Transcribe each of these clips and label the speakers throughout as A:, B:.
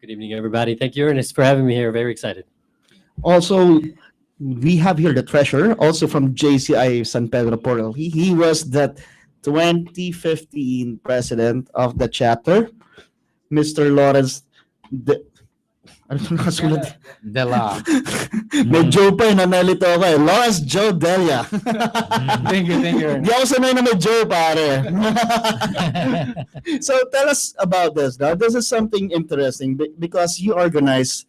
A: Good evening, everybody. Thank you, Ernest, for having me here. Very excited.
B: Also, we have here the treasurer, also from JCI San Pedro Portal. He was the 2015 president of the chapter, Mr. Lawrence. De, ano ito nakasulat?
C: Dela.
B: May Joe pa eh, nanalito ako eh. Lawrence Joe Delia.
C: Thank you.
B: Di ako sanay na may Joe, pare. So tell us about this. Now, this is something interesting because you organize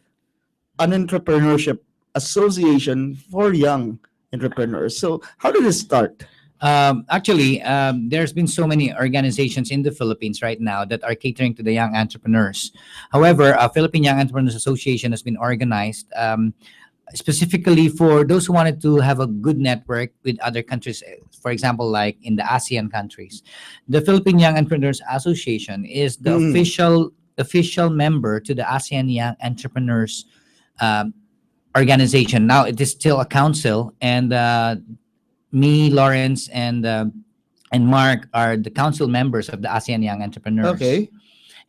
B: an entrepreneurship association for young entrepreneurs. So how did it start?
C: Actually, there's been so many organizations in the Philippines right now that are catering to the young entrepreneurs. However, a Philippine Young Entrepreneurs Association has been organized specifically for those who wanted to have a good network with other countries, for example, like in the ASEAN countries. The Philippine Young Entrepreneurs Association is the official member to the ASEAN Young Entrepreneurs organization. Now it is still a council, and me, Lawrence, and Mark are the council members of the ASEAN Young Entrepreneurs.
B: Okay.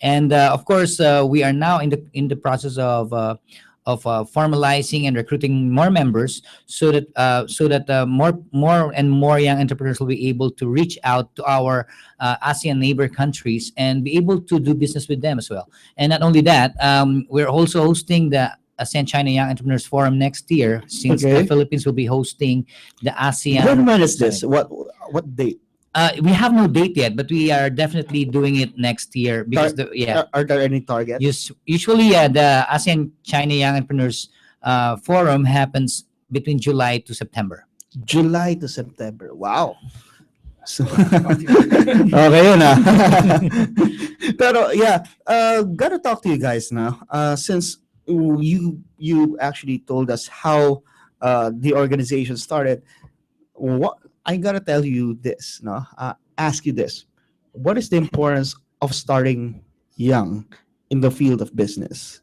C: And of course, we are now in the process of formalizing and recruiting more members, so that more and more young entrepreneurs will be able to reach out to our ASEAN neighbor countries and be able to do business with them as well. And not only that, we're also hosting the ASEAN China Young Entrepreneurs Forum next year, since
B: Okay.
C: the Philippines will be hosting the ASEAN.
B: When is this? What date?
C: We have no date yet, but we are definitely doing it next year because
B: Are there any targets?
C: usually the ASEAN China Young Entrepreneurs Forum happens between July to September.
B: July to September. Wow. So, okay yun ah. Pero yeah, gotta talk to you guys now. Since you actually told us how the organization started. What I gotta tell you this, no? Ask you this: what is the importance of starting young in the field of business?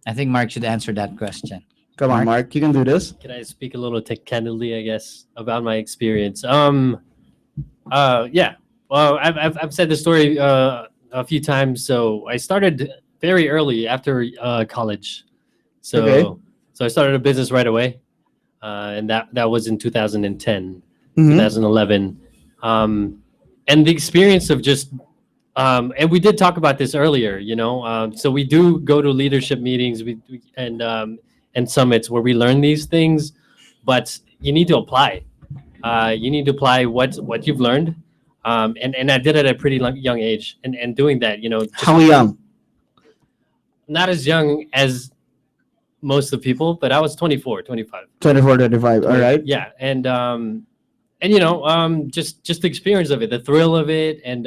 C: I think Mark should answer that question.
B: Come on, Mark, you can do this.
A: Can I speak a little candidly, I guess, about my experience? Yeah. Well, I've said the story a few times. So I started very early after college. So
B: Okay.
A: so I started a business right away, and that was in 2010,
B: Mhm.
A: 2011, and the experience of just and we did talk about this earlier, so we do go to leadership meetings and summits where we learn these things, but you need to apply. You need to apply what you've learned, and I did it at a pretty young age, and doing that, just
B: How young?
A: not as young as most of the people, but I was 24, 25.
B: 24, 25. All right.
A: Yeah, and just the experience of it, the thrill of it, and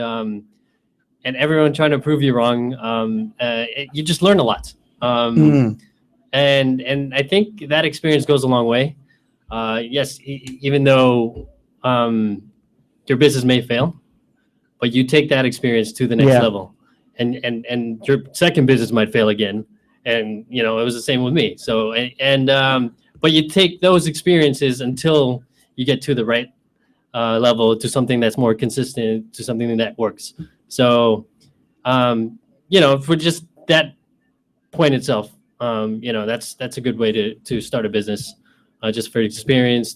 A: everyone trying to prove you wrong. You just learn a lot.
B: Mhm.
A: And I think that experience goes a long way. Yes, even though your business may fail, but you take that experience to the next
B: Yeah.
A: level, and your second business might fail again, and it was the same with me. So but you take those experiences until you get to the right level, to something that's more consistent, to something that works. So for just that point itself, that's a good way to start a business, just for experience.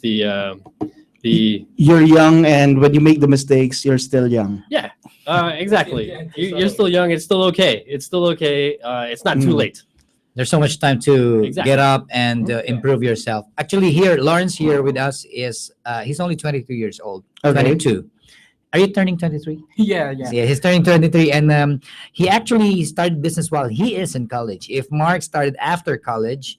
B: You're young, and when you make the mistakes, you're still young.
A: Yeah, exactly. You're still young. It's still okay. It's still okay. It's not too
B: Mm.
A: late.
C: There's so much time to
A: Exactly.
C: get up and improve yourself. Actually, Lawrence here with us is he's only 22 years old.
B: Okay.
C: 22. Are you turning 23?
D: Yeah.
C: Yeah, he's turning 23, and he actually started business while he is in college. If Mark started after college,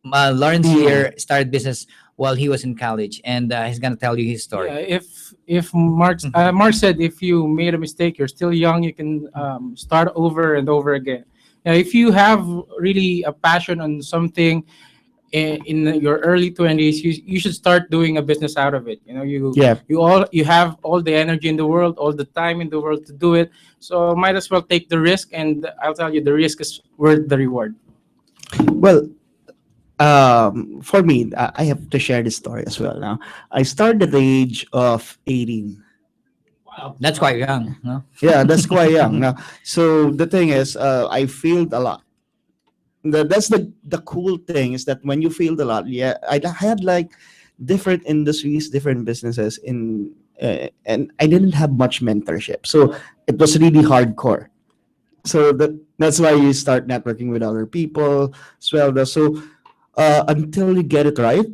C: Lawrence here started business while he was in college, and he's gonna tell you his story.
D: Yeah, if Mark said if you made a mistake, you're still young, you can start over and over again. If you have really a passion on something in your early 20s, you should start doing a business out of it.
B: Yeah.
D: You have all the energy in the world, all the time in the world to do it. So might as well take the risk, and I'll tell you, the risk is worth the reward.
B: Well, for me, I have to share this story as well. Now, I started at the age of 18.
C: That's quite young, no?
B: Yeah, that's quite young. Now, so the thing is, I failed a lot. That's the cool thing is that when you failed a lot, yeah, I had like different industries, different businesses and I didn't have much mentorship, so it was really hardcore. So that's why you start networking with other people as well. So until you get it right,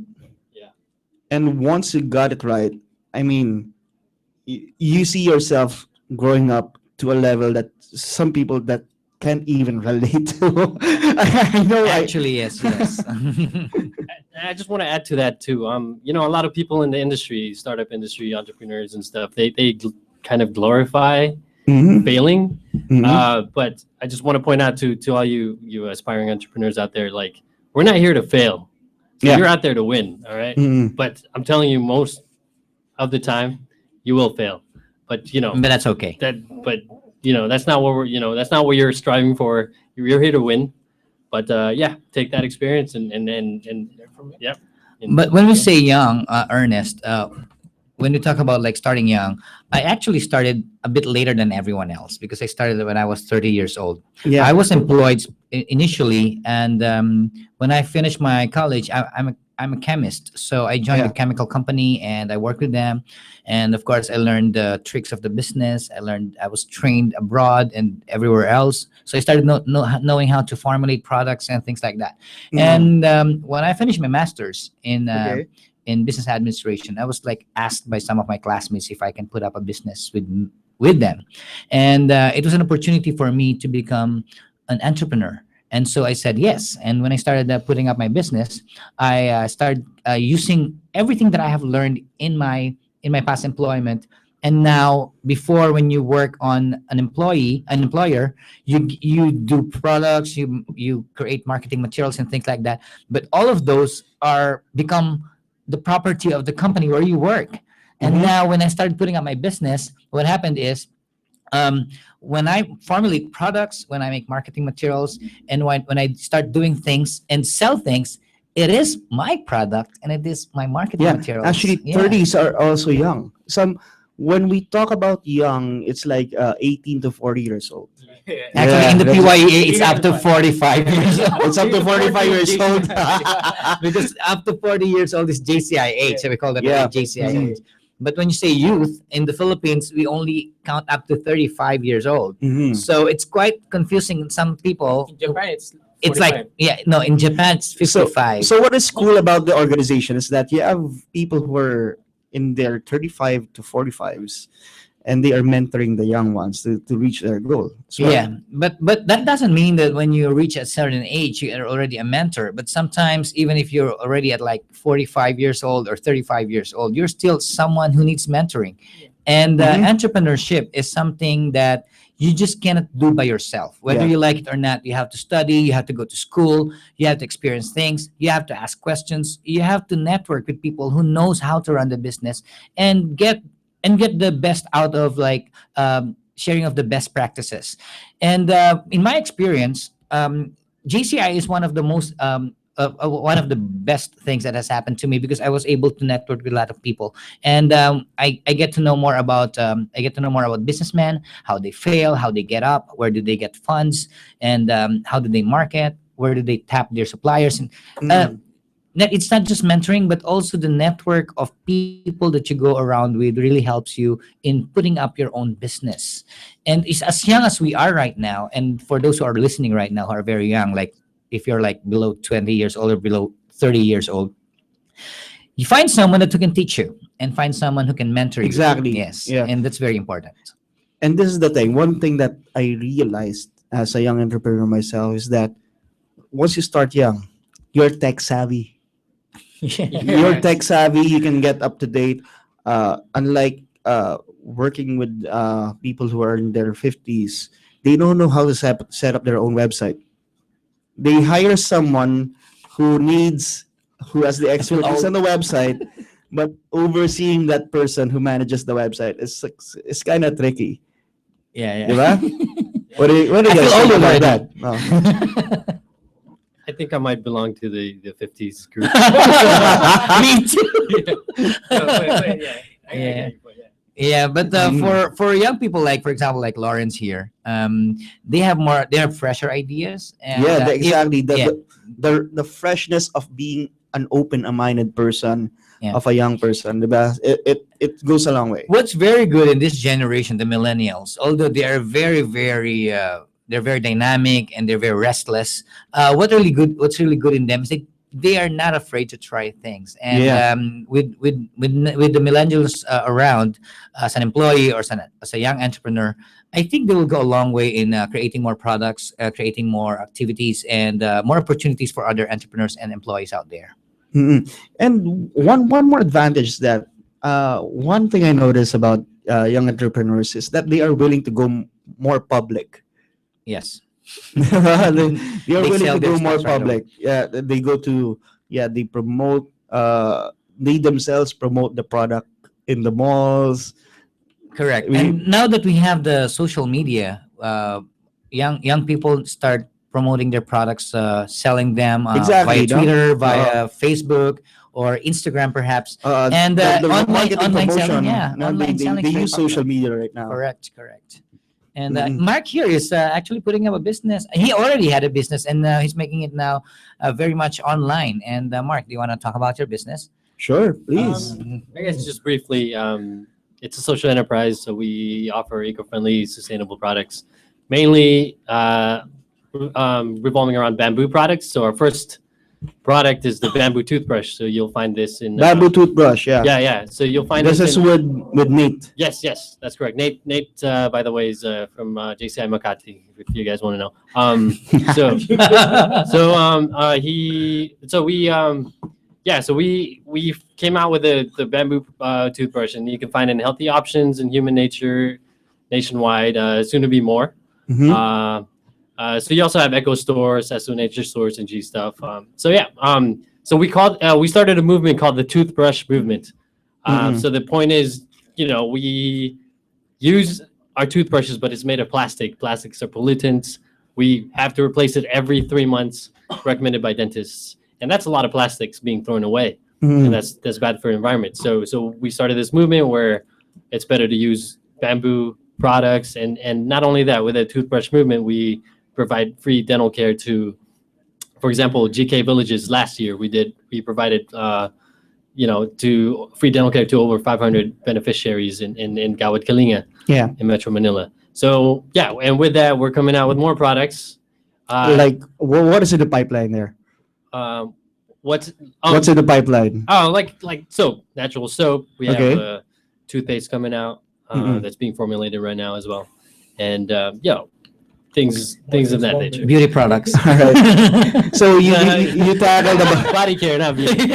A: Yeah.
B: and once you got it right, I mean, you see yourself growing up to a level that some people that can't even relate to. I know.
C: Actually, yes, yes.
A: I just want to add to that too. A lot of people in the industry, startup industry, entrepreneurs and stuff, they kind of glorify
B: Mhm,
A: failing.
B: mhm.
A: But I just want to point out to all you aspiring entrepreneurs out there, like we're not here to fail. So
B: Yeah.
A: you're out there to win, all right?
B: Mhm.
A: But I'm telling you, most of the time, you will fail. But
C: But that's okay.
A: that's not what that's not what you're striving for. You're here to win. But yeah, take that experience and yeah. And,
C: But when we say young, Ernest, when we talk about like starting young, I actually started a bit later than everyone else because I started when I was 30 years old.
B: Yeah.
C: I was employed initially, and when I finished my college, I'm a chemist, so I joined
B: Yeah.
C: a chemical company and I worked with them, and of course I learned the tricks of the business. I was trained abroad and everywhere else, so I started knowing how to formulate products and things like that.
B: Mhm.
C: And when I finished my master's
B: Okay.
C: in business administration, I was like asked by some of my classmates if I can put up a business with them, and it was an opportunity for me to become an entrepreneur. And so I said yes. And when I started putting up my business, I started using everything that I have learned in my past employment. And now, before when you work on an employer, you do products, you create marketing materials and things like that. But all of those are become the property of the company where you work. And
B: Mhm.
C: now, when I started putting up my business, what happened is um, when I formulate products, when I make marketing materials, and when I start doing things and sell things, it is my product and it is my marketing
B: Yeah,
C: materials.
B: actually,
C: Yeah.
B: 30s are also young. When we talk about young, it's like 18 to 40 years old.
C: Actually, in the
B: that's-
C: PYEA, it's up to 45 years old.
B: It's up to 45 years old.
C: Because up to 40 years old is JCI age. So we call that
B: Yeah.
C: JCI
B: Mhm.
C: age. But when you say youth, in the Philippines, we only count up to 35 years old.
B: Mhm.
C: So it's quite confusing in some people.
D: In Japan, it's
C: It's
D: 45.
C: like, yeah, no, in Japan, it's 55.
B: So what is cool about the organization is that you have people who are in their 35 to 45s and they are mentoring the young ones to reach their goal. So
C: Yeah, but that doesn't mean that when you reach a certain age you are already a mentor. But sometimes even if you're already at like 45 years old or 35 years old, you're still someone who needs mentoring. And
B: Mhm.
C: entrepreneurship is something that you just cannot do by yourself. Whether
B: Yeah.
C: you like it or not, you have to study, you have to go to school, you have to experience things, you have to ask questions, you have to network with people who knows how to run the business and get the best out of like sharing of the best practices. And in my experience, JCI is one of the most one of the best things that has happened to me because I was able to network with a lot of people, and I get to know more about businessmen, how they fail, how they get up, where do they get funds, and how do they market, where do they tap their suppliers, and
B: Mhm.
C: it's not just mentoring, but also the network of people that you go around with really helps you in putting up your own business. And it's as young as we are right now. And for those who are listening right now who are very young, like if you're like below 20 years old or below 30 years old, you find someone that who can teach you and find someone who can mentor you.
B: Exactly.
C: Yes.
B: Yeah.
C: And that's very important.
B: And this is the thing. One thing that I realized as a young entrepreneur myself is that once you start young, you're tech savvy. You're tech savvy. You can get up to date. Unlike working with people who are in their 50s, they don't know how to set up their own website. They hire someone who needs who has the expertise on the website, but overseeing that person who manages the website is kind of tricky.
C: Yeah,
B: Diba? What do you
C: I
B: guys
C: feel
B: think
C: old
B: about
C: already.
B: that? No.
A: I think I might belong to the 50s group.
C: Me too.
A: Yeah. No, but yeah, I
C: Yeah.
A: get you, but yeah.
C: Yeah, but for young people, like for example, like Lawrence here, they have fresher ideas. And,
B: Yeah,
C: if-
B: exactly.
C: yeah.
B: The freshness of being an open-minded person,
C: Yeah.
B: of a young person. Diba? It goes a long way.
C: What's very good in this generation, the millennials, although they are they're very dynamic and they're very restless. What's really good in them is they are not afraid to try things. And
B: Yeah.
C: with the millennials around as an employee or as a young entrepreneur, I think they will go a long way in creating more products, creating more activities, and more opportunities for other entrepreneurs and employees out there.
B: Mm-mm. And one more advantage that one thing I notice about young entrepreneurs is that they are willing to go more public.
C: Yes.
B: they are
C: They
B: willing
C: sell
B: to
C: their
B: go more
C: stuff right away.
B: public. Yeah, they go to they promote they themselves promote the product in the malls.
C: Correct.
B: We-
C: And now that we have the social media, young people start promoting their products, selling them
B: Exactly,
C: via
B: no?
C: Twitter, via Facebook, or Instagram, perhaps. And
B: the
C: online
B: marketing
C: selling, yeah,
B: no,
C: online selling
B: they
C: is very
B: use social media right now.
C: Correct, correct. And
B: Mhm.
C: Mark here is actually putting up a business. He already had a business, and he's making it now very much online. And Mark, do you want to talk about your business?
B: Sure, please.
A: I guess just briefly, it's a social enterprise, so we offer eco-friendly, sustainable products, mainly revolving around bamboo products. So our first product is the bamboo toothbrush. So you'll find this in
B: Bamboo toothbrush, yeah.
A: yeah. So you'll find
B: This
A: this
B: is
A: in,
B: with Nate.
A: yes, that's correct. Nate, by the way, is from JCI Makati. If you guys want to know. So we came out with the bamboo toothbrush, and you can find it in Healthy Options and Human Nature nationwide. Soon to be more.
B: Mhm.
A: So you also have Echo stores, SO Nature stores, and G stuff. So we started a movement called the Toothbrush Movement.
B: Mhm.
A: So the point is, we use our toothbrushes, but it's made of plastic. Plastics are pollutants. We have to replace it every 3 months, recommended by dentists, and that's a lot of plastics being thrown away,
B: Mhm.
A: and that's bad for the environment. So we started this movement where it's better to use bamboo products, and not only that, with the toothbrush movement, we provide free dental care to, for example, GK Villages. Last year we provided to free dental care to over 500 beneficiaries in Gawad Kalinga
B: Yeah.
A: in Metro Manila. So yeah, and with that, we're coming out with more products.
B: What is in the pipeline there?
A: Um, what's
B: What's in the pipeline?
A: like soap, natural soap. We
B: Okay.
A: have toothpaste coming out
B: Mhm.
A: that's being formulated right now as well, and things of that nature.
C: Beauty products.
B: All right. So you tackled about
A: Body care, not beauty.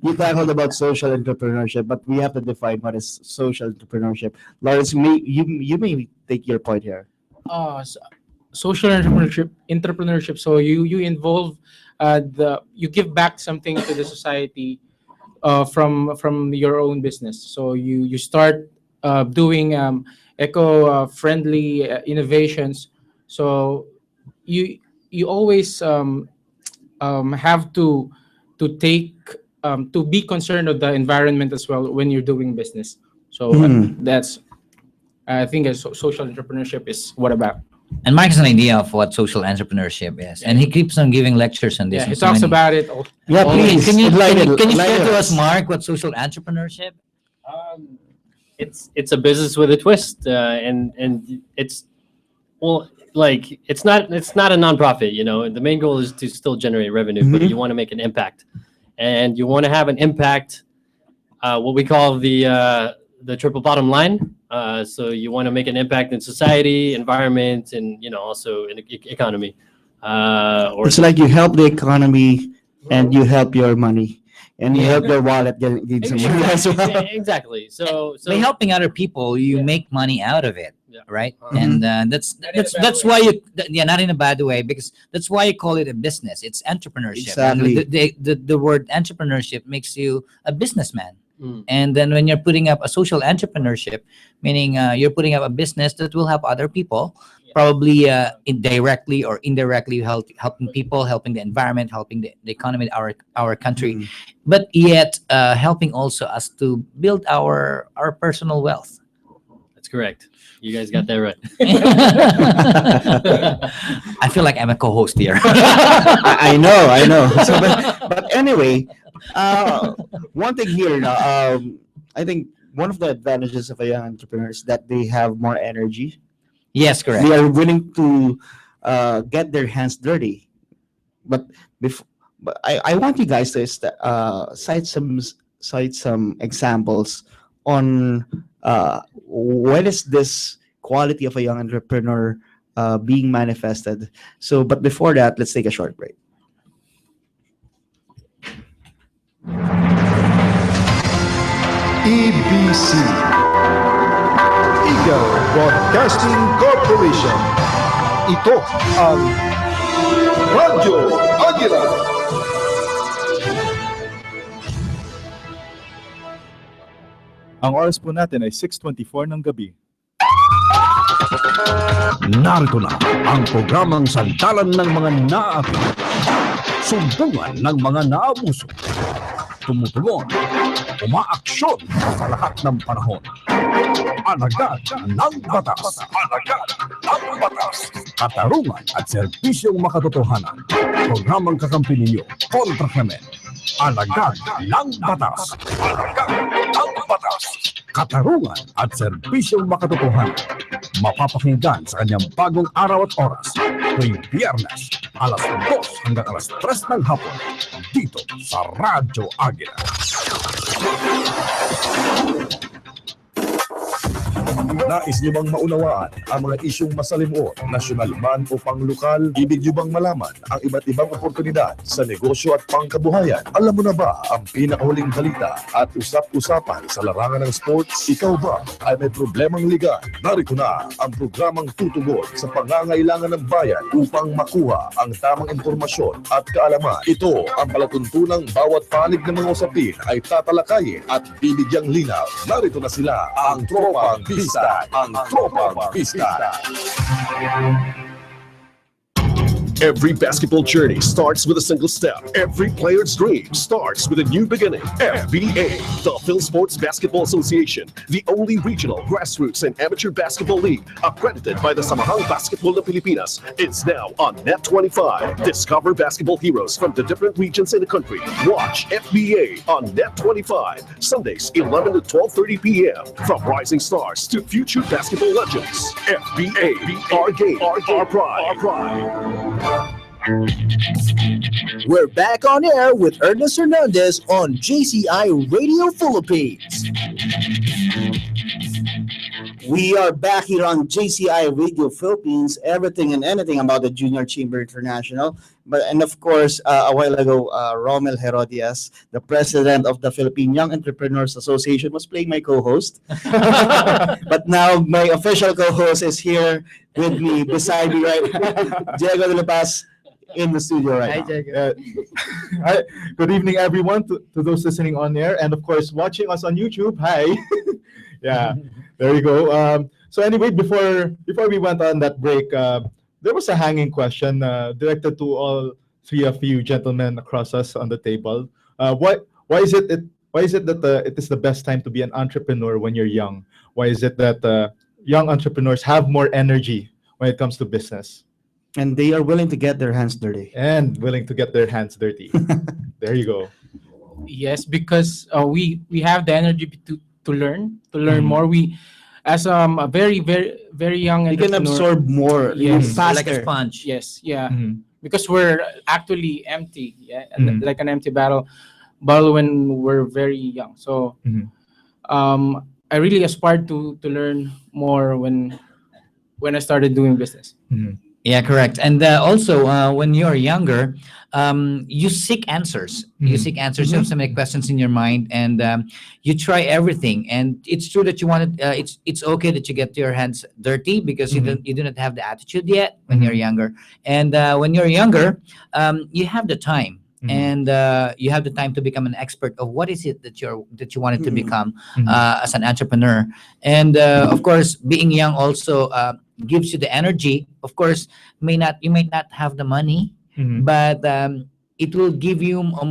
B: you tackled about social entrepreneurship, but we have to define what is social entrepreneurship. Lawrence, you may take your point here.
D: Social entrepreneurship. So you involve you give back something to the society from your own business. So you start doing eco friendly innovations. So you always have to take to be concerned of the environment as well when you're doing business. So that's I think social entrepreneurship is what about.
C: And Mark has an idea of what social entrepreneurship is, and he keeps on giving lectures on this.
D: Yeah, he
C: in so
D: talks
C: many-
D: about it.
B: Yeah,
C: Okay,
B: please.
C: can you
B: enlighten
C: share to
B: us.
C: us, Mark, what social entrepreneurship?
A: It's a business with a twist, and it's it's not a nonprofit. The main goal is to still generate revenue, but
B: Mhm.
A: you want to make an impact, and you want to have an impact. What we call the triple bottom line. So you want to make an impact in society, environment, and also in the economy. Or
B: It's like you help the economy and you help your money and you help your wallet get some money as well.
A: exactly. So
C: By helping other people, you make money out of it,
A: Yeah.
C: right?
A: Mhm.
C: And
D: Not in a
C: that's
D: bad
C: why not in a bad way, because that's why you call it a business. It's entrepreneurship.
B: Exactly.
C: And the word entrepreneurship makes you a businessman. And then when you're putting up a social entrepreneurship, meaning you're putting up a business that will help other people, probably indirectly or indirectly helping people, helping the environment, helping the economy, our country, but yet helping also us to build our personal wealth.
A: That's correct. You guys got that right.
C: I feel like I'm a co-host here.
B: I know. So, but anyway, one thing here, I think one of the advantages of a young entrepreneur is that they have more energy.
C: Yes, correct.
B: They are willing to get their hands dirty. But I want you guys to cite some examples on when is this quality of a young entrepreneur being manifested. So, but before that, let's take a short break.
E: EBC, Eagle Broadcasting Corporation. Ito ang Radyo Agila.
F: Ang oras po natin ay 6:24 ng gabi.
G: Narito na ang programang sandalan ng mga naapi, sumbungan ng mga naabuso, tumutugon, umaaksyon sa lahat ng panahon. Alagad ng batas, alagad ng batas, katarungan at serbisyong makatotohanan. Programang kakampi ninyo, kontra krimen. Alagad ng batas, alagad ng batas, katarungan at serbisyong makatotohanan. Mapapakinggan sa kanyang bagong araw at oras tuwing Biyernes, alas 2 hanggang alas 3 ng hapon, dito sa Radyo Agila.
E: Nais niyo bang maunawaan ang mga isyong masalimuot, nasyonal man o panglokal? Ibig niyo bang malaman ang iba't ibang oportunidad sa negosyo at pangkabuhayan? Alam mo na ba ang pinakahuling balita at usap-usapan sa larangan ng sports? Ikaw ba ay may problemang legal? Narito na ang programang tutugon sa pangangailangan ng bayan upang makuha ang tamang impormasyon at kaalaman. Ito ang palatuntunang bawat panig ng mga usapin ay tatalakayin at bibigyang linaw. Narito na sila, ang Tropang Pista. Ang Tropang Pista. Every basketball journey starts with a single step. Every player's dream starts with a new beginning. FBA, the Phil Sports Basketball Association, the only regional grassroots and amateur basketball league accredited by the Samahang Basketball of Pilipinas, is now on Net 25. Discover basketball heroes from the different regions in the country. Watch FBA on Net 25, Sundays 11 to 12:30 p.m. From rising stars to future basketball legends. FBA, our game, our pride. Our pride.
H: We're back on air with Ernest Hernandez on JCI Radio Philippines.
B: We are back here on JCI Radio Philippines, everything and anything about the Junior Chamber International. And of course, a while ago, Romel Herodias, the president of the Philippine Young Entrepreneurs Association, was playing my co-host. But now my official co-host is here with me, beside me, right? Diego de la Paz in the studio right now.
F: Hi, good evening, everyone, to those listening on air, and of course, watching us on YouTube. Hi. Yeah, there you go. So anyway, before we went on that break, there was a hanging question directed to all three of you gentlemen across us on the table. Why is it that it is the best time to be an entrepreneur when you're young? Why is it that young entrepreneurs have more energy when it comes to business?
B: And they are willing to get their hands dirty.
F: There you go.
D: Yes, because we have the energy to learn more. We, as a very young
B: you can
D: entrepreneur,
B: absorb more,
D: yes,
B: faster.
C: Like a sponge.
D: Yes, yeah,
F: Mhm.
D: because we're actually empty,
F: Mhm.
D: like an empty bottle when we're very young. So,
F: Mhm.
D: I really aspired to learn more when I started doing business.
F: Mhm.
C: Yeah, correct. And also, when you're younger, you seek answers. You seek answers. You have so many questions in your mind, and you try everything. And it's true that you want it. It's okay that you get your hands dirty because you do not have the attitude yet when you're younger. And when you're younger, you have the time. and you have the time to become an expert of what is it that you wanted to become as an entrepreneur. And of course, being young also gives you the energy. Of course, you might not have the money, but it will give you a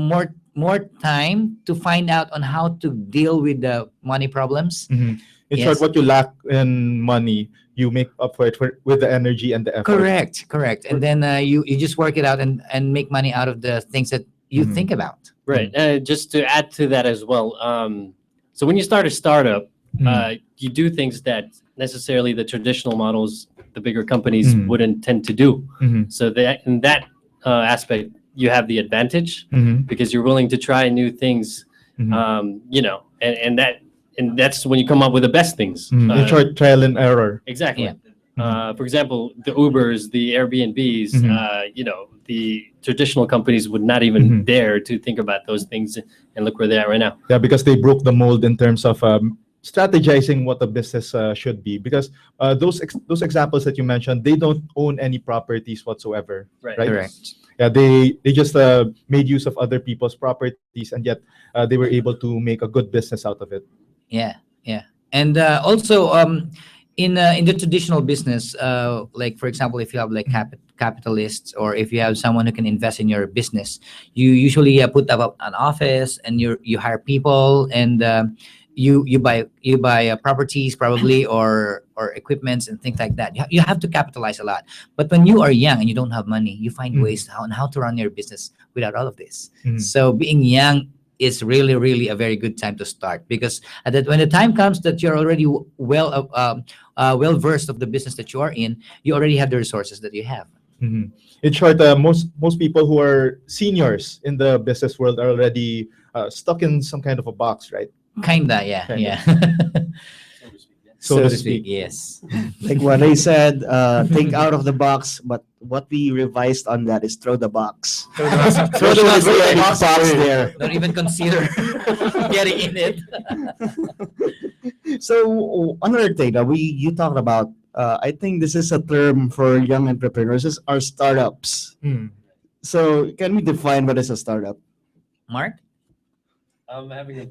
C: more time to find out on how to deal with the money problems.
F: In short, what you lack in money, you make up for it with the energy and the effort.
C: Correct. And then you just work it out and make money out of the things that you think about.
A: Right. Just to add to that as well. So when you start a startup, you do things that necessarily the traditional models, the bigger companies wouldn't tend to do. So that in that aspect, you have the advantage because you're willing to try new things, and that's when you come up with the best things.
F: In short, trial and error.
A: Exactly. For example, the Ubers, the Airbnbs, the traditional companies would not even dare to think about those things, and look where they are right now.
F: Yeah, because they broke the mold in terms of strategizing what a business should be. Because those examples that you mentioned, they don't own any properties whatsoever. Right?
C: Correct.
F: Yeah, they just made use of other people's properties, and yet they were able to make a good business out of it.
C: Yeah. And also in the traditional business, like for example, if you have like capitalists, or if you have someone who can invest in your business, you usually put up an office, and you hire people, and you buy properties probably, or equipments and things like that. You have to capitalize a lot. But when you are young and you don't have money, you find ways on how to run your business without all of this. So being young is really, really a very good time to start, because when the time comes that you're already well versed of the business that you are in, you already have the resources that you have.
F: In short, most people who are seniors in the business world are already stuck in some kind of a box, right?
C: Kinda, yeah.
F: So to speak.
C: Yes.
B: Like what I said, think out of the box, but what we revised on that is throw the box. Throw the box there.
C: Don't even consider getting in it.
B: So another thing that you talked about, I think this is a term for young entrepreneurs, is our startups. So can we define what is a startup?
C: Mark?
A: I'm having a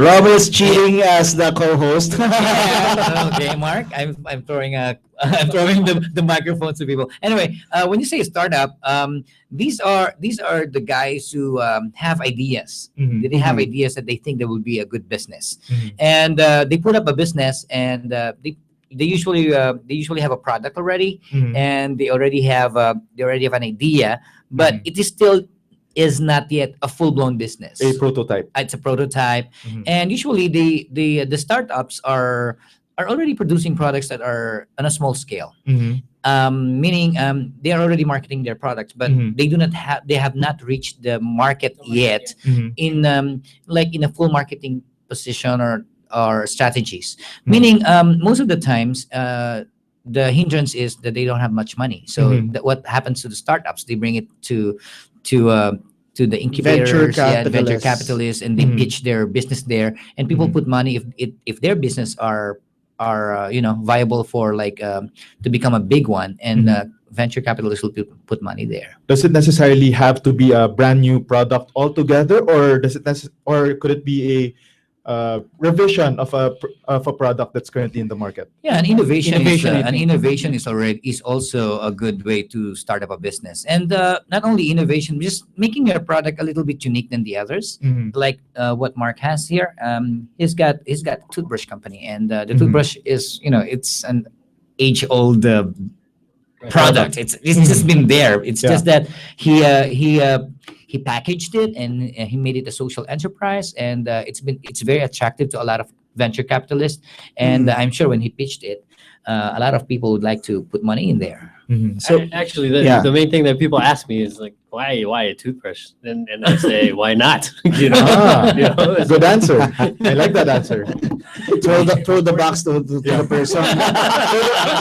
B: Rob is cheating as the co-host.
C: Okay, Mark. I'm throwing the microphone to people. Anyway, when you say startup, these are the guys who have ideas. They have ideas that they think that would be a good business, and they put up a business, and they usually have a product already, and they already have an idea, but it is not yet a full-blown business.
F: A prototype.
C: It's a prototype, and usually the startups are already producing products that are on a small scale. Meaning they are already marketing their products, but they have not reached the market yet in a full marketing position or strategies. Meaning most of the times the hindrance is that they don't have much money. So what happens to the startups? They bring it to the incubators, venture capitalists, and they pitch their business there, and people put money if their business are viable for to become a big one, and venture capitalists will put money there.
F: Does it necessarily have to be a brand new product altogether, or could it be a revision of a product that's currently in the market?
C: Yeah, an innovation is also a good way to start up a business, and not only innovation, just making your product a little bit unique than the others. Like what Mark has here, he's got a toothbrush company, and the toothbrush is it's an age-old product. It's just been there. It's just that he packaged it, and he made it a social enterprise, and it's very attractive to a lot of venture capitalists, and I'm sure when he pitched it, a lot of people would like to put money in there.
A: So actually, the main thing that people ask me is like, why a toothbrush? And I say, why not?
F: Good answer. I like that answer.
B: Throw the box to the person.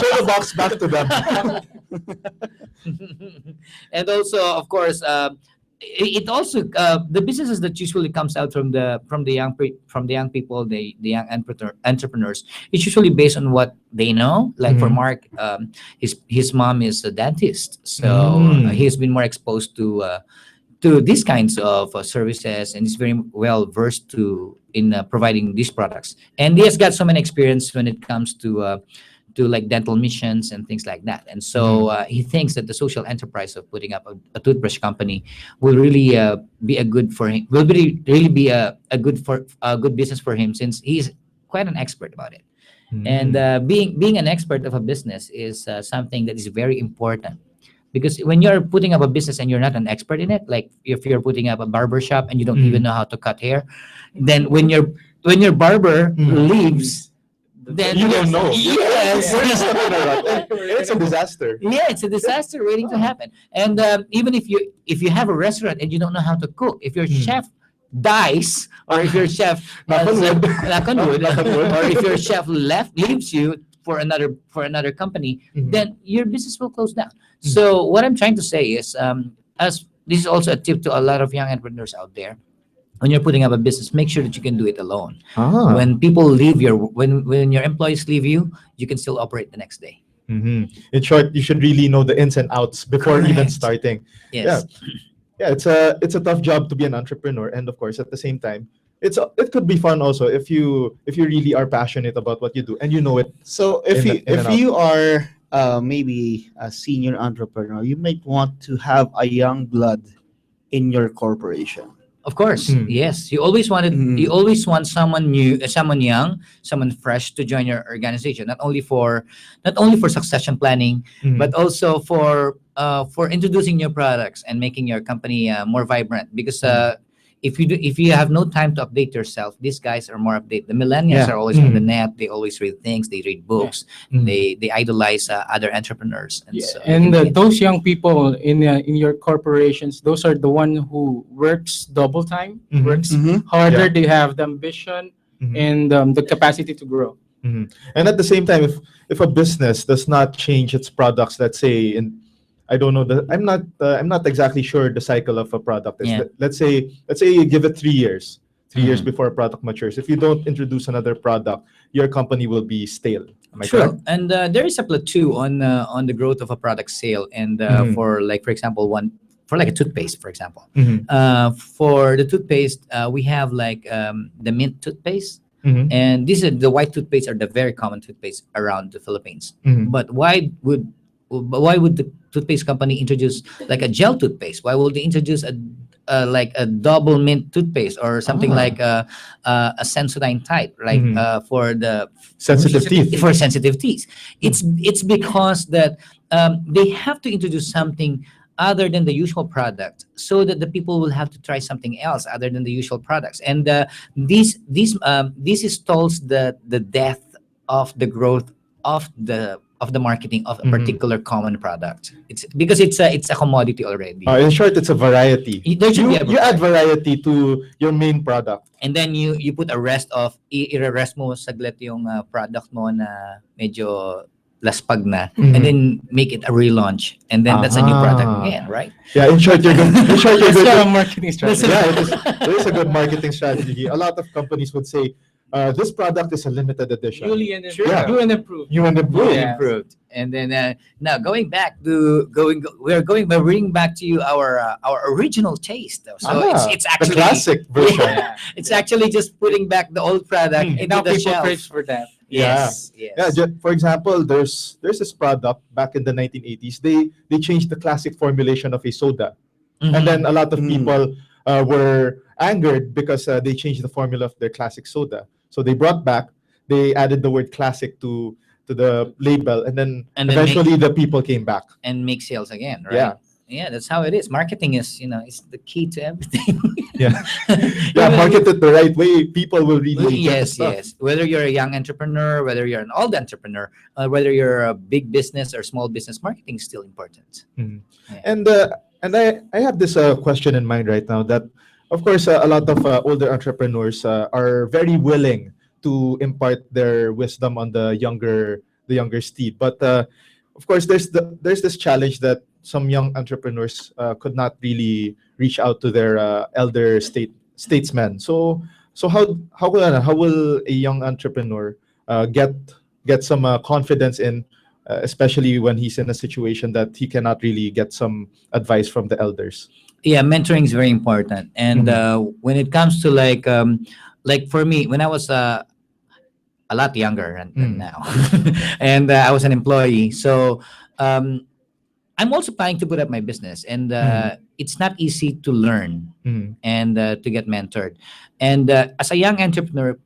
F: Throw the box back to them.
C: And also, of course, it also the businesses that usually comes out from the young people, the young entrepreneurs, it's usually based on what they know. Like for Mark, his mom is a dentist, so he's been more exposed to these kinds of services, and he's very well versed in providing these products, and he has got so many experience when it comes to like dental missions and things like that. And so he thinks that the social enterprise of putting up a toothbrush company will really be a good for him. Will really be a good business for him, since he's quite an expert about it. And being an expert of a business is something that is very important. Because when you're putting up a business and you're not an expert in it, like if you're putting up a barber shop and you don't even know how to cut hair, then when your barber leaves, then
F: you don't know.
C: Yes.
F: It's a disaster.
C: Yeah, it's a disaster waiting to happen. And even if you have a restaurant and you don't know how to cook, if your chef dies, or if your chef knock on wood, or if your chef leaves you for another company, then your business will close down. So what I'm trying to say is, as this is also a tip to a lot of young entrepreneurs out there. When you're putting up a business, make sure that you can do it alone. When people leave when your employees leave you, you can still operate the next day.
F: In short, you should really know the ins and outs before even starting.
C: Yes.
F: Yeah, it's a tough job to be an entrepreneur, and of course, at the same time, it could be fun also if you really are passionate about what you do and you know it.
B: So if you are maybe a senior entrepreneur, you might want to have a young blood in your corporation.
C: Of course, yes. You always want someone new, someone young, someone fresh to join your organization. Not only for succession planning, but also for introducing new products and making your company more vibrant. Because if you have no time to update yourself, these guys are more updated. The millennials are always on the net. They always read things. They read books. They idolize other entrepreneurs. And so
D: those young people in your corporations, those are the one who works double time, works harder. They have the ambition and the capacity to grow.
F: And at the same time, if a business does not change its products, let's say I don't know. I'm not exactly sure the cycle of a product. Let's say you give it 3 years. 3 years before a product matures. If you don't introduce another product, your company will be stale. Am I correct?
C: And there is a plateau on the growth of a product sale. And for example, a toothpaste, for example. For the toothpaste, we have like the mint toothpaste. And the white toothpaste are the very common toothpaste around the Philippines. But why would the toothpaste company introduce like a gel toothpaste? Why would they introduce a double mint toothpaste or something like a Sensodyne type, like for the
F: sensitive teeth?
C: For sensitive teeth, it's because that they have to introduce something other than the usual product, so that the people will have to try something else other than the usual products. And this stalls the death of the growth of the marketing of a particular common product. It's because it's a commodity already.
F: In short, it's a variety.
C: There should be a
F: You add variety to your main product.
C: And then you put a rest of i-rest mo saglit yung product mo na medyo laspag na, and then make it a relaunch, and then that's a new product again, right?
F: Yeah, in short, you're good.
D: That's a marketing strategy.
F: Yeah, it is a good marketing strategy. A lot of companies would say, this product is a limited edition.
D: New and improved.
C: Improved. And then now we're bringing back to you our original taste. So it's actually
F: the classic version.
C: Yeah, it's actually just putting back the old product into the shelf.
D: For that.
C: Yes.
F: For example, there's this product back in the 1980s. They changed the classic formulation of a soda, and then a lot of people were angered because they changed the formula of their classic soda. So they they added the word classic to the label, and then eventually the people came back
C: and make sales again, right? Yeah, that's how it is. Marketing is, it's the key to everything.
F: Market it the right way, people will really
C: yes. Whether you're a young entrepreneur, whether you're an old entrepreneur, whether you're a big business or small business, marketing is still important.
F: And I have this question in mind right now that, of course, a lot of older entrepreneurs are very willing to impart their wisdom on the younger steed. But of course, there's this challenge that some young entrepreneurs could not really reach out to their elder statesmen. So how will a young entrepreneur get some confidence in, especially when he's in a situation that he cannot really get some advice from the elders?
C: Yeah, mentoring is very important. And when it comes to like for me, when I was a lot younger than now, and I was an employee, so I'm also planning to put up my business, and it's not easy to learn and to get mentored. And as a young entrepreneur,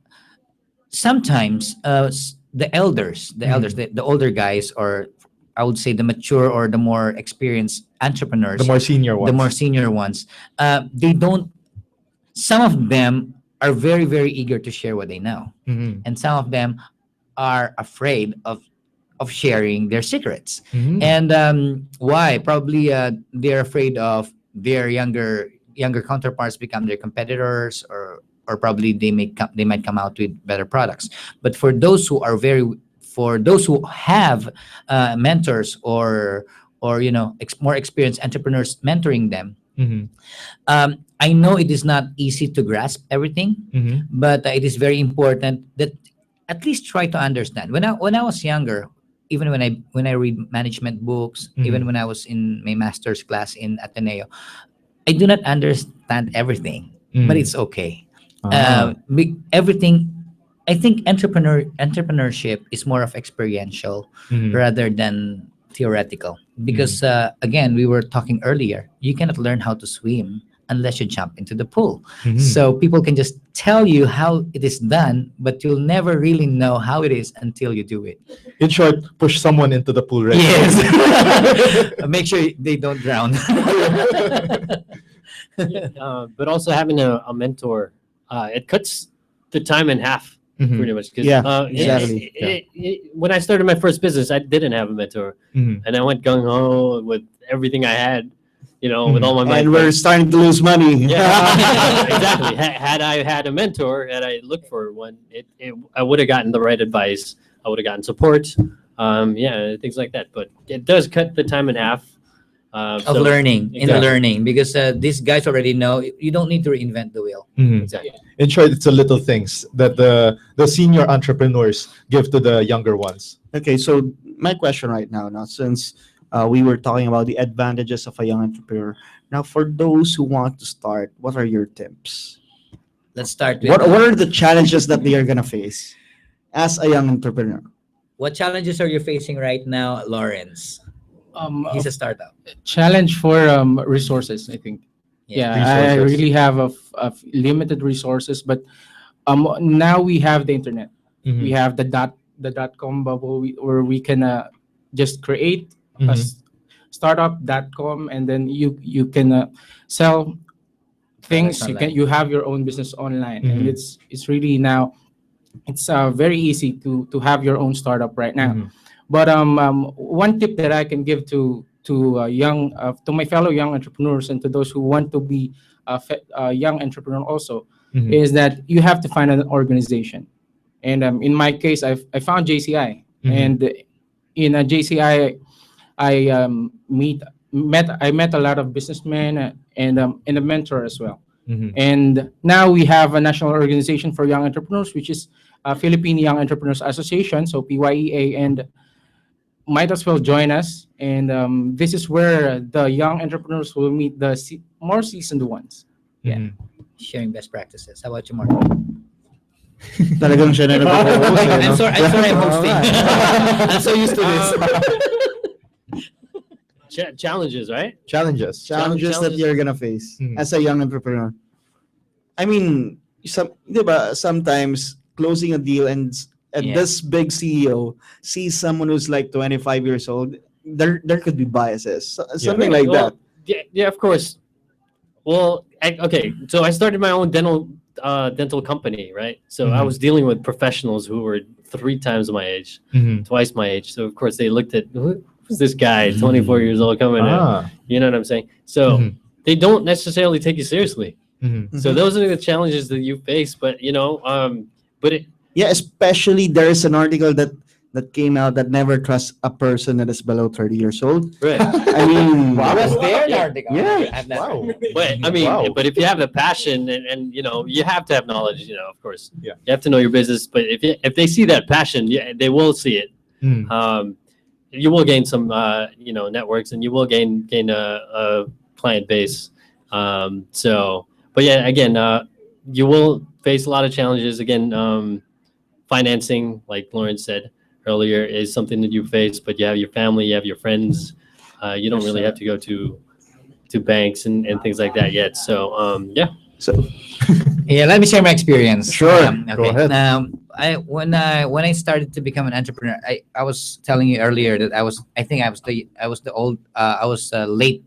C: sometimes the older guys, or I would say the mature or the more experienced entrepreneurs,
F: The more senior ones.
C: they don't. Some of them are very, very eager to share what they know, and some of them are afraid of sharing their secrets. And why? Probably they're afraid of their younger counterparts become their competitors, or probably they might come out with better products. But for those who have mentors or more experienced entrepreneurs mentoring them, I know it is not easy to grasp everything, but it is very important that at least try to understand. When I was younger, even when I read management books, even when I was in my master's class in Ateneo, I do not understand everything, but it's okay. Everything. I think entrepreneurship is more of experiential rather than theoretical, because again, we were talking earlier, you cannot learn how to swim unless you jump into the pool. So people can just tell you how it is done, but you'll never really know how it is until you do it.
F: In short, push someone into the pool, right?
C: Yes. Make sure they don't drown.
A: But also having a mentor, it cuts the time in half, pretty much. 'Cause,
B: Exactly.
A: When I started my first business, I didn't have a mentor, and I went gung ho with everything I had, with all my mind.
B: And we're starting to lose money.
A: Yeah, exactly. Had I had a mentor, had I looked for one, I would have gotten the right advice. I would have gotten support. Things like that. But it does cut the time in half.
C: Of learning, because these guys already know you don't need to reinvent the wheel.
A: Exactly.
F: In short, it's the little things that the senior entrepreneurs give to the younger ones.
B: Okay, so my question right now, since we were talking about the advantages of a young entrepreneur, now for those who want to start, what are your tips?
C: Let's start with
B: What are the challenges that they are gonna face as a young entrepreneur?
C: what challenges are you facing right now, Lawrence? He's a startup.
D: Challenge for resources, I think. I
F: Resources.
D: really have of limited resources, but now we have the internet. We have the .com bubble, where we can just create a startup.com, and then you can sell things. You have your own business online, and it's really now it's very easy to have your own startup right now. But one tip that I can give to my fellow young entrepreneurs, and to those who want to be a young entrepreneur also, is that you have to find an organization. And in my case, I found JCI, and in a JCI, I met a lot of businessmen and a mentor as well. And now we have a national organization for young entrepreneurs, which is Philippine Young Entrepreneurs Association, so PYEA, and might as well join us. And this is where the young entrepreneurs will meet the more seasoned ones.
C: Sharing best practices. How about you, Mark?
B: Talagang siya na nag-host, eh, no?
C: I'm sorry I'm hosting. I'm so used to this.
A: Challenges, right?
F: Challenges.
B: Challenges that you're gonna face as a young entrepreneur. I mean, sometimes closing a deal and this big CEO sees someone who's like 25 years old, there could be biases, something like that.
A: Yeah, of course. Well, so I started my own dental company, right? So I was dealing with professionals who were 3 times my age, twice my age. So of course they looked at who's this guy, 24 years old, coming in. You know what I'm saying? So they don't necessarily take you seriously. So those are the challenges that you face. But especially there's an article that
B: that came out that never trusts a person that is below 30 years old.
A: Right.
B: I mean,
C: I was there in the article.
B: Yeah.
C: I've never-
F: Wow.
A: But I mean,
F: Wow.
A: but if you have the passion and you have to have knowledge, of course.
F: Yeah.
A: You have to know your business. But if they see that passion, they will see it.
F: Mm.
A: You will gain some networks, and you will gain a client base. But yeah, again, you will face a lot of challenges. Again, financing, like Lauren said earlier, is something that you face. But you have your family, you have your friends. You don't really have to go to banks and things like that yet. So yeah.
B: so
C: Yeah, let me share my experience.
B: Sure.
C: Okay.
F: Go ahead.
C: When I started to become an entrepreneur, I was telling you earlier that I was a late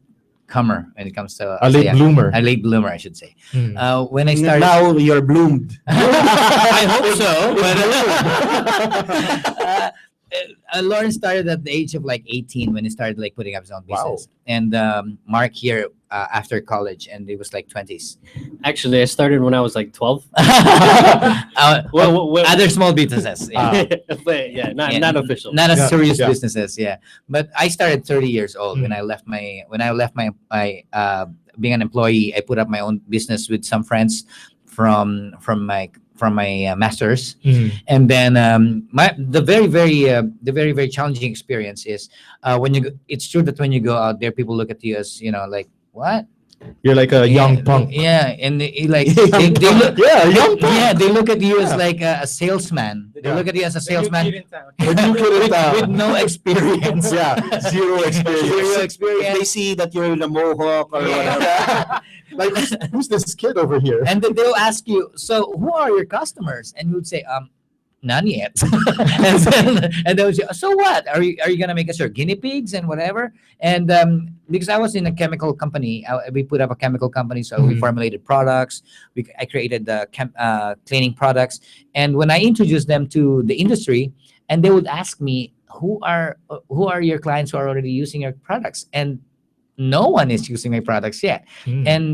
C: comer when it comes to
F: A late bloomer.
C: a late bloomer, I should say.
F: Mm.
C: When I started,
B: now you're bloomed.
C: I hope so. But Lauren started at the age of like 18 when he started like putting up his own
F: Wow.
C: business, and Mark here after college, and it was like 20s.
A: Actually, I started when I was like 12.
C: Well, other small businesses. Yeah.
A: But yeah, not
C: Yeah,
A: not official.
C: Not as
F: Yeah,
C: serious
F: yeah.
C: businesses, yeah. But I started 30 years old when
F: Mm.
C: I left my being an employee. I put up my own business with some friends from my masters,
F: Mm.
C: and then the very very challenging experience is when you go, it's true that when you go out there, people look at you as like what.
F: You're like a young punk.
C: Yeah, and they look.
F: Yeah, a young punk.
C: Yeah, they look at you as
F: Yeah.
C: like a salesman. They
F: Yeah.
C: look at you as a salesman
F: When you couldn't,
C: with no experience.
F: yeah, zero experience.
C: Zero
B: If they
C: experience.
B: see that you're in a mohawk or whatever.
F: Like, who's this kid over here?
C: And then they'll ask you, so who are your customers? And you would say, none yet. and they would say, so what? Are you gonna make us your guinea pigs and whatever? And because I was in a chemical company, we put up a chemical company, so we
F: Mhm.
C: formulated products. I created the cleaning products, and when I introduced them to the industry, and they would ask me, who are your clients who are already using your products? And no one is using my products yet.
F: Mm.
C: And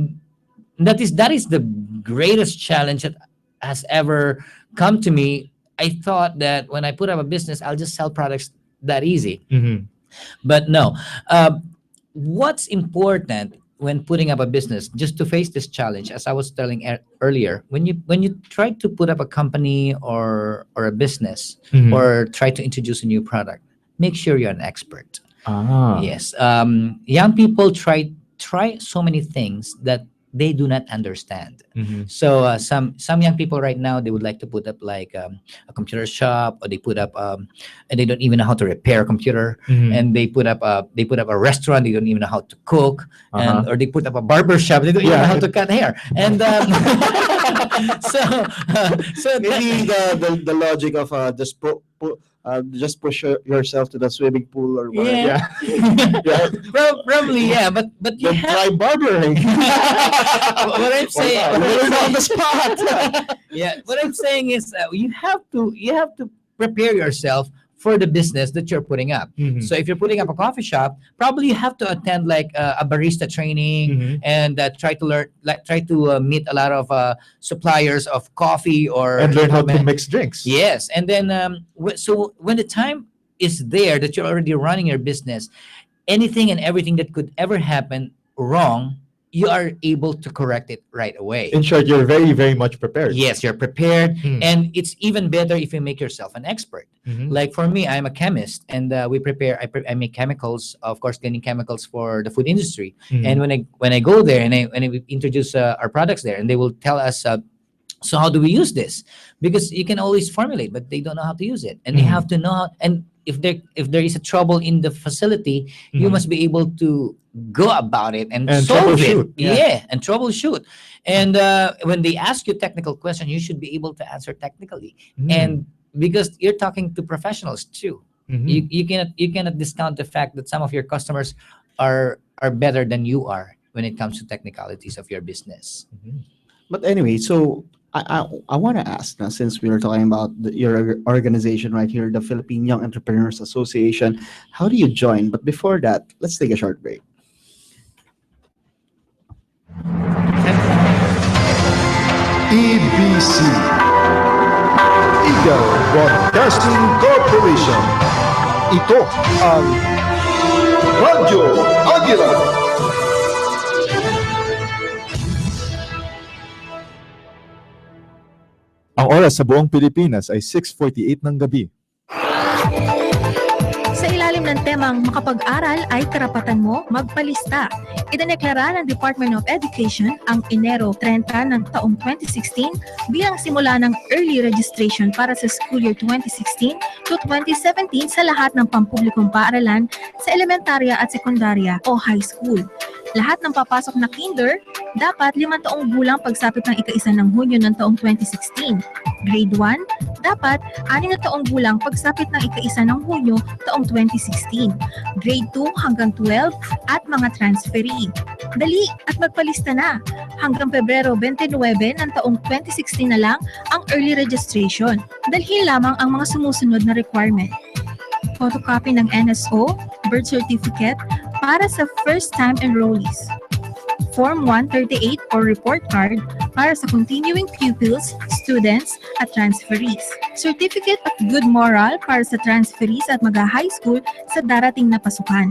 C: that is the greatest challenge that has ever come to me. I thought that when I put up a business, I'll just sell products that easy.
F: Mhm.
C: But no. What's important when putting up a business, just to face this challenge, as I was telling earlier, when you try to put up a company or a business,
F: Mhm.
C: or try to introduce a new product, make sure you're an expert.
F: Ah.
C: Yes. Young people try so many things that they do not understand.
F: Mhm.
C: So some young people right now, they would like to put up like a computer shop, or they put up and they don't even know how to repair a computer,
F: Mhm.
C: and they put up a restaurant, they don't even know how to cook, and or they put up a barber shop, they don't even know how to cut hair, and so
B: Maybe the logic of just push yourself to the swimming pool or whatever.
C: yeah,
F: Yeah.
C: probably yeah, but you
B: Then
C: have
B: try barbering.
C: what I'm saying.
B: Wow, learn on the spot.
C: Yeah, what I'm saying is you have to prepare yourself for the business that you're putting up.
F: Mhm.
C: So if you're putting up a coffee shop, probably you have to attend like a barista training,
F: Mhm.
C: and try to meet a lot of suppliers of coffee or
F: And learn how to
C: equipment.
F: mix drinks.
C: Yes, and then so when the time is there that you're already running your business, anything and everything that could ever happen wrong, you are able to correct it right away.
F: In short, you're very, very much prepared.
C: Yes, you're prepared,
F: Mm.
C: and it's even better if you make yourself an expert.
F: Mhm.
C: Like for me, I'm a chemist, and I make chemicals, of course, cleaning chemicals for the food industry.
F: Mhm.
C: And when I go there and we introduce our products there, and they will tell us, so how do we use this? Because you can always formulate, but they don't know how to use it, and they
F: Mhm.
C: have to know. And if there is a trouble in the facility, you
F: Mhm.
C: must be able to go about it and
F: And
C: solve it.
F: troubleshoot, yeah.
C: Yeah, and troubleshoot. And when they ask you technical questions, you should be able to answer technically.
F: Mm.
C: And because you're talking to professionals too,
F: Mhm.
C: you cannot discount the fact that some of your customers are better than you are when it comes to technicalities of your business.
B: But anyway, so I want to ask now, since we were talking about your organization right here, the Philippine Young Entrepreneurs Association, how do you join? But before that, let's take a short break.
E: EBC Illegal Broadcasting Corporation. Ito ang Radyo Agila. Ang oras sa buong Pilipinas ay 6:48 ng gabi.
I: Sa ilalim ng temang makapag-aral ay karapatan mo magpalista. Idineklara ng Department of Education ang Enero 30 ng taong 2016 bilang simula ng early registration para sa school year 2016 to 2017 sa lahat ng pampublikong paaralan sa elementarya at sekundarya o high school. Lahat ng papasok na kinder, dapat 5 taong gulang pagsapit ng ika-1 ng Hunyo ng taong 2016. Grade 1, dapat 6 na taong gulang pagsapit ng ika-1 ng Hunyo taong 2016. Grade 2 hanggang 12 at mga transferee. Dali at magpalista na. Hanggang Pebrero 29 ng taong 2016 na lang ang early registration. Dalhin lamang ang mga sumusunod na requirement. Photocopy ng NSO, birth certificate para sa first-time enrollees. Form 138 or report card para sa continuing pupils, students, at transferees. Certificate of good moral para sa transferees at mag-high school sa darating na pasukan.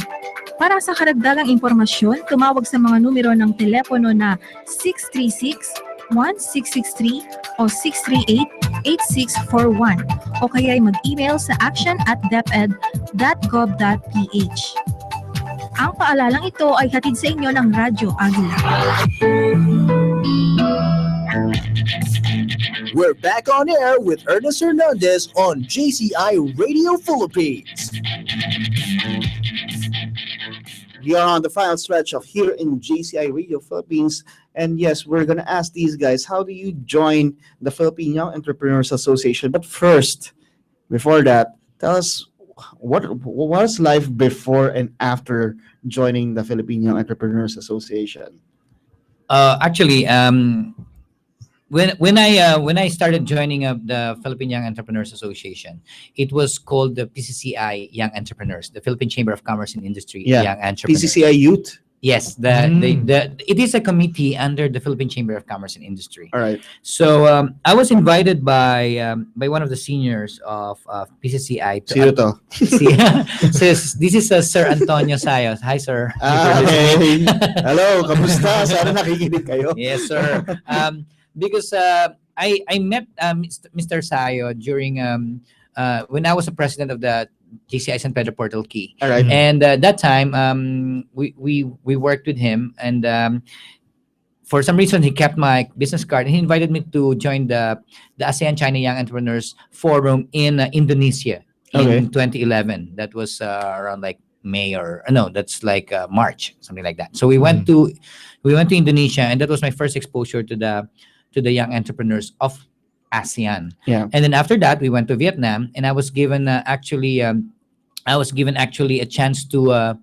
I: Para sa karagdagang impormasyon, tumawag sa mga numero ng telepono na 636-1663 o 638-8641 o kaya'y mag-email sa action@deped.gov.ph. Ang paalalang ito ay hatid sa inyo ng Radyo Agila.
H: We're back on air with Ernest Hernandez on JCI Radio Philippines.
B: We are on the final stretch of here in JCI Radio Philippines. And yes, we're going to ask these guys, how do you join the Philippine Young Entrepreneurs Association? But first, before that, tell us what was life before and after joining the Philippine Young Entrepreneurs Association?
C: Actually, when I started joining the Philippine Young Entrepreneurs Association, it was called the PCCI Young Entrepreneurs, the Philippine Chamber of Commerce and Industry Young Entrepreneurs.
B: PCCI Youth?
C: Yes, it is a committee under the Philippine Chamber of Commerce and Industry.
B: All right.
C: So I was invited by one of the seniors of PCCI.
B: Sino to?
C: This is Sir Antonio Sayos. Hi, sir.
B: Hey. Hello, kamusta? Sana nakikinig kayo.
C: Yes, sir. Because I met Mr. Sayo during when I was the president of the JCI San Pedro Portal Key.
B: All right.
C: And that time, we worked with him, and for some reason, he kept my business card, and he invited me to join the ASEAN China Young Entrepreneurs Forum in Indonesia in 2011. That was around like May or no, that's like March, something like that. So we went to Indonesia, and that was my first exposure to the young entrepreneurs of ASEAN.
B: Yeah.
C: And then after that, we went to Vietnam, and I was given actually a chance to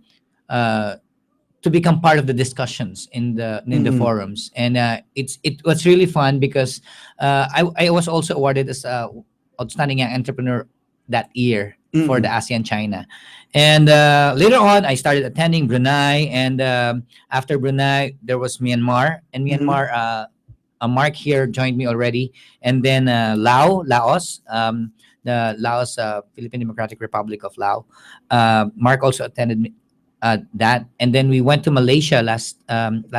C: become part of the discussions in the forums, and it was really fun because I was also awarded as outstanding young entrepreneur that year for the ASEAN China. And later on, I started attending Brunei, and after Brunei, there was Myanmar, and Myanmar. Mark here joined me already, and then Laos, the Laos Philippine Democratic Republic of Laos. Mark also attended that, and then we went to Malaysia last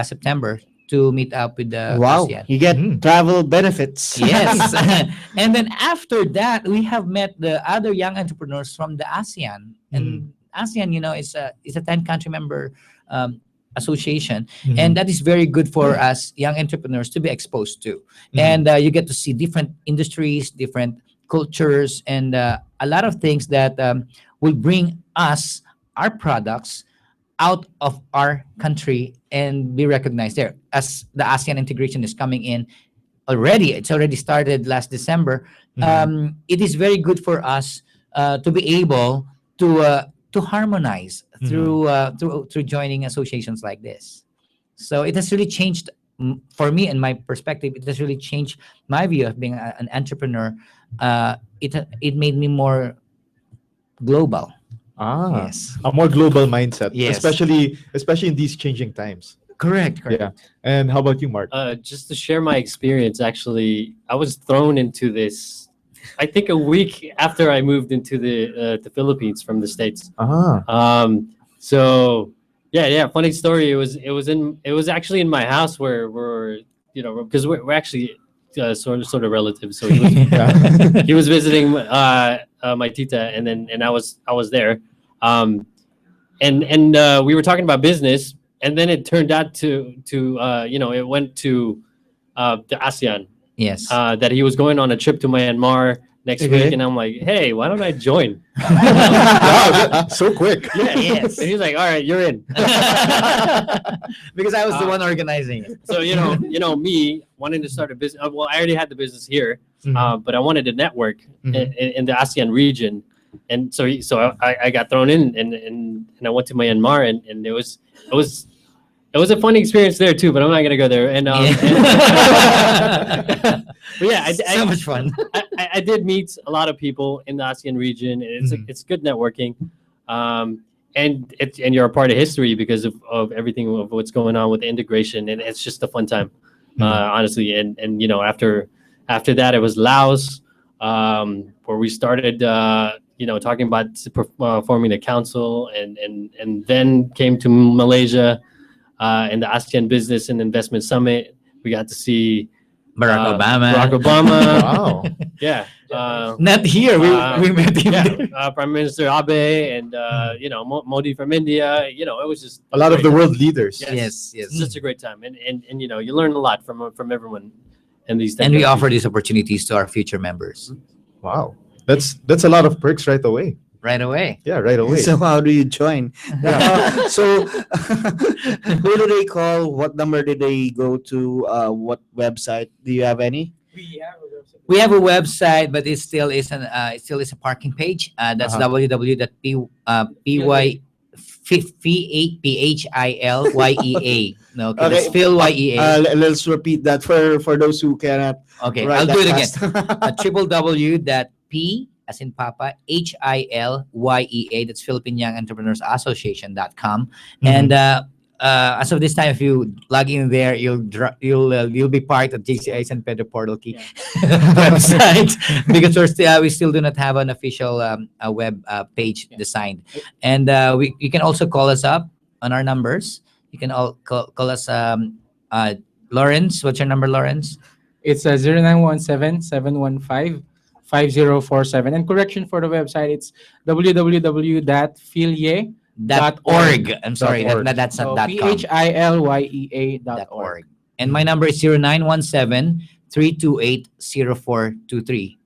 C: September to meet up with the ASEAN.
B: You get travel benefits.
C: Yes. And then after that, we have met the other young entrepreneurs from the ASEAN, and ASEAN, is a 10-country member association, and that is very good for us young entrepreneurs to be exposed to, and you get to see different industries, different cultures, and a lot of things that will bring us our products out of our country and be recognized there. As the ASEAN integration is coming in already, it's already started last December. It is very good for us to be able to harmonize through joining associations like this. So it has really changed for me and my perspective. It has really changed my view of being an entrepreneur. It made me more global. Yes,
F: a more global mindset.
C: Yes,
F: especially in these changing times.
C: Correct.
F: Yeah. And how about you, Mark?
A: Just to share my experience, actually, I was thrown into this I think a week after I moved into the Philippines from the States. So yeah. Funny story. It was actually in my house where because we're actually sort of relatives. So he was, he was visiting my tita, and I was there, and we were talking about business, and then it turned out to it went to the ASEAN.
C: Yes.
A: That he was going on a trip to Myanmar next week, and I'm like, hey, why don't I join?
F: Wow, so quick.
A: Yeah,
C: Yes.
A: And he's like, all right, you're in.
C: Because I was the one organizing it.
A: So me wanting to start a business. Well, I already had the business here, but I wanted to network in the ASEAN region, and so I got thrown in, and I went to Myanmar, and it was a funny experience there too. But I'm not gonna go there. And but yeah,
C: So much fun.
A: I did meet a lot of people in the ASEAN region, and it's good networking. And you're a part of history because of everything of what's going on with the integration, and it's just a fun time, honestly. And after that, it was Laos, where we started talking about forming the council, and then came to Malaysia, and the ASEAN Business and Investment Summit. We got to see
C: Barack Obama.
F: Wow.
A: Yeah.
C: Not here. We met him there.
A: Prime Minister Abe and Modi from India. It was just
F: A lot of the world leaders.
C: Yes.
A: It's such a great time, and you learn a lot from everyone in these.
C: And we offer these opportunities to our future members
F: Wow. That's a lot of perks right away.
C: right away.
F: Yeah, right away.
B: So how do you join? So who do they call? What number did they go to? What website? Do you have any?
C: We have a website, but it still is a parking page. That's www.philYEA. No, okay, that's PhilYEA.
B: Let's repeat that for those who cannot.
C: Okay,
B: write
C: I'll
B: that
C: do it again.
B: fast.
C: www.p as in Papa HILYEA. That's Philippine Young Entrepreneurs Association.com. And as of this time, if you log in there, you'll be part of JCI San Pedro Portal Key website, because we still do not have an official web page designed. And you can also call us up on our numbers. You can all call us. Lawrence, what's your number, Lawrence?
D: It's 0917-715-5047. And correction for the website, it's www.philye.org.
C: I'm sorry,
F: .org.
C: that's not .com.
D: PHILYEA.org.
C: And my number is 0917-328-0423.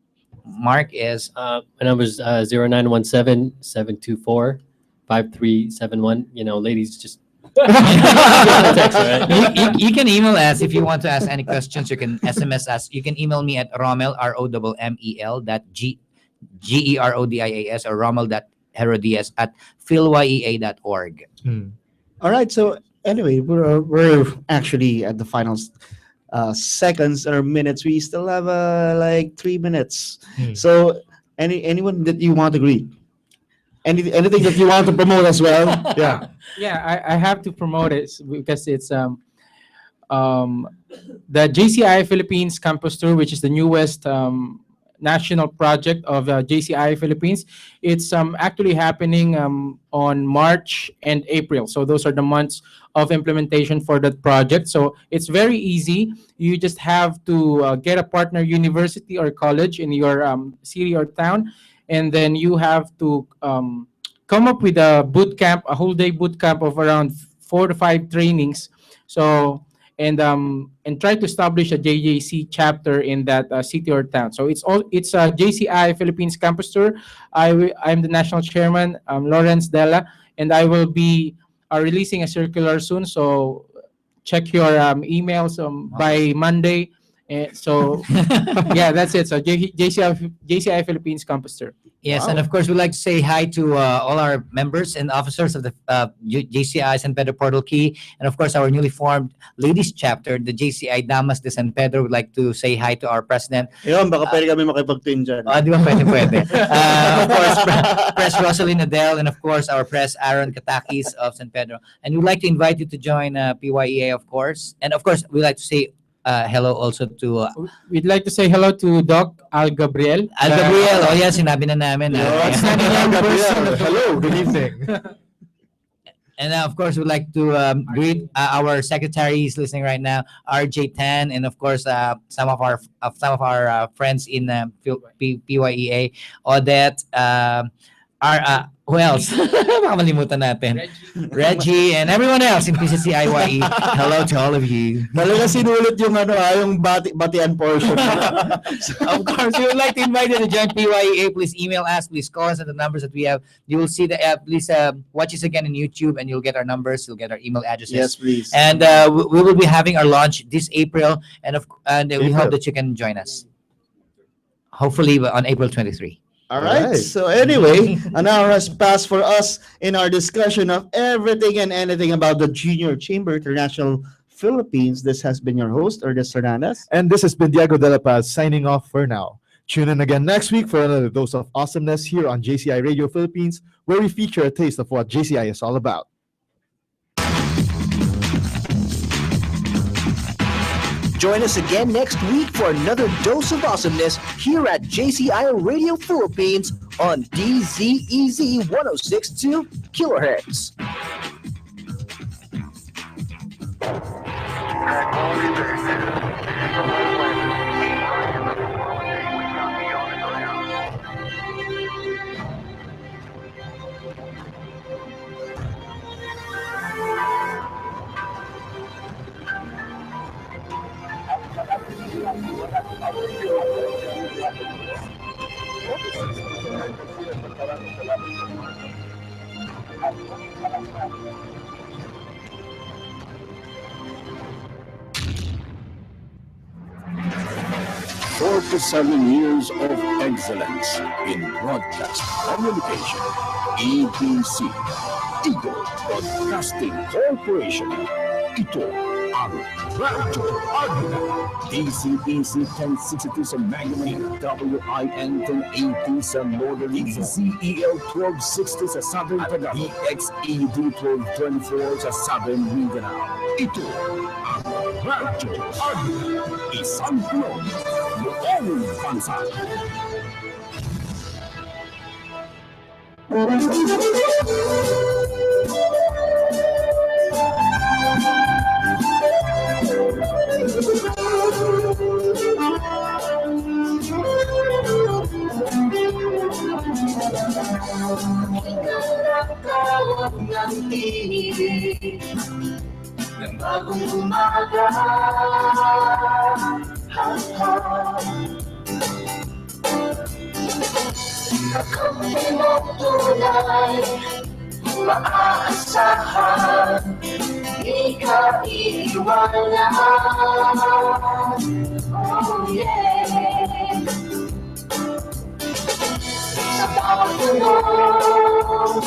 C: Mark is
A: my number is 0917-724-5371. Ladies, just text, right?
C: you can email us if you want to ask any questions. You can SMS us. You can email me at Rommel ROMMEL.GERODIAS or Rommel.Herodias at philYEA.org.
B: All right. So anyway, we're actually at the final seconds or minutes. We still have like 3 minutes. So anyone that you want to greet? Anything that you want to promote as well?
F: Yeah.
D: Yeah, I have to promote it because it's the JCI Philippines Campus Tour, which is the newest national project of JCI Philippines. It's actually happening on March and April. So those are the months of implementation for that project. So it's very easy. You just have to get a partner university or college in your city or town, and then you have to come up with a boot camp, a whole day boot camp of around 4 to 5 trainings. So and try to establish a JJC chapter in that city or town. So it's a JCI Philippines Campus Tour. I'm the national chairman, Lawrence Della, and I will be releasing a circular soon. So check your emails by Monday. So yeah, that's it. So JCI Philippines Campus Tour.
C: Yes, and of course, we'd like to say hi to all our members and officers of the JCI San Pedro Portal Key, and of course, our newly formed ladies chapter, the JCI Damas de San Pedro. We'd like to say hi to our president.
B: Yun, baka pwede kami makipag-team dyan.
C: Di ba? Pwede. Of course, Press Rosaline Adele, and of course, our Press Aaron Katakis of San Pedro. And we'd like to invite you to join PYEA, of course. And of course, we'd like to say hello also to
D: We'd like to say hello to Doc Al Gabriel.
C: Al Gabriel. Oh yeah, sinabi na namin.
F: Hello, good evening.
C: And of course, we'd like to greet our secretaries listening right now, RJ10, and of course, some of our friends in PYEA, Odette, who else? Makalimutan natin. Reggie, and everyone else in PCCIYE. Hello to all of you.
B: Talaga sinulit yung yung batian portion.
C: Of course, we would like to invite you to join PYEA. Please email us. Please call us at the numbers that we have. You will see the app. Please watch us again on YouTube, and you'll get our numbers. You'll get our email addresses.
B: Yes, please.
C: And we will be having our launch this April, and we hope that you can join us. Hopefully on April 23.
B: All right. So anyway, an hour has passed for us in our discussion of everything and anything about the Junior Chamber International Philippines. This has been your host, Ernest Hernandez.
F: And this has been Diego De La Paz signing off for now. Tune in again next week for another dose of awesomeness here on JCI Radio Philippines, where we feature a taste of what JCI is all about.
H: Join us again next week for another dose of awesomeness here at JCI Radio Philippines on DZEC 106.2 kilohertz.
G: Seven years of excellence in broadcast communication. EBC, Eagle Broadcasting Corporation. Ito ang Radyo Agna. DZEC 1062 sa Magdalene, WIN 1080 sa Northern, DZEL 1260 sa Southern Tagalog, DXED 1224 sa Southern Mindanao. Ito ang Radyo Agna. Isang tulong noong bansa.
J: Tawag ng tinig ng bagong umaga. Kakampi mo tunay, maaasahan, di ka iiwanan. Oh yeah. Sa bawat tulong